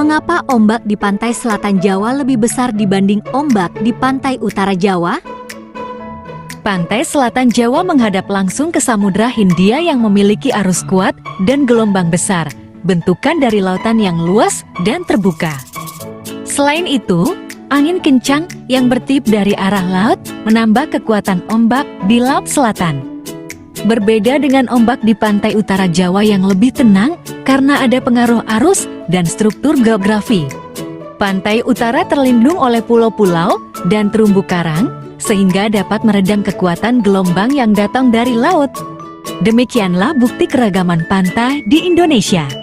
Mengapa ombak di pantai selatan Jawa lebih besar dibanding ombak di pantai utara Jawa? Pantai selatan Jawa menghadap langsung ke Samudra Hindia yang memiliki arus kuat dan gelombang besar, bentukan dari lautan yang luas dan terbuka. Selain itu, angin kencang yang bertiup dari arah laut menambah kekuatan ombak di laut selatan. Berbeda dengan ombak di pantai utara Jawa yang lebih tenang karena ada pengaruh arus dan struktur geografi. Pantai utara terlindung oleh pulau-pulau dan terumbu karang, sehingga dapat meredam kekuatan gelombang yang datang dari laut. Demikianlah bukti keragaman pantai di Indonesia.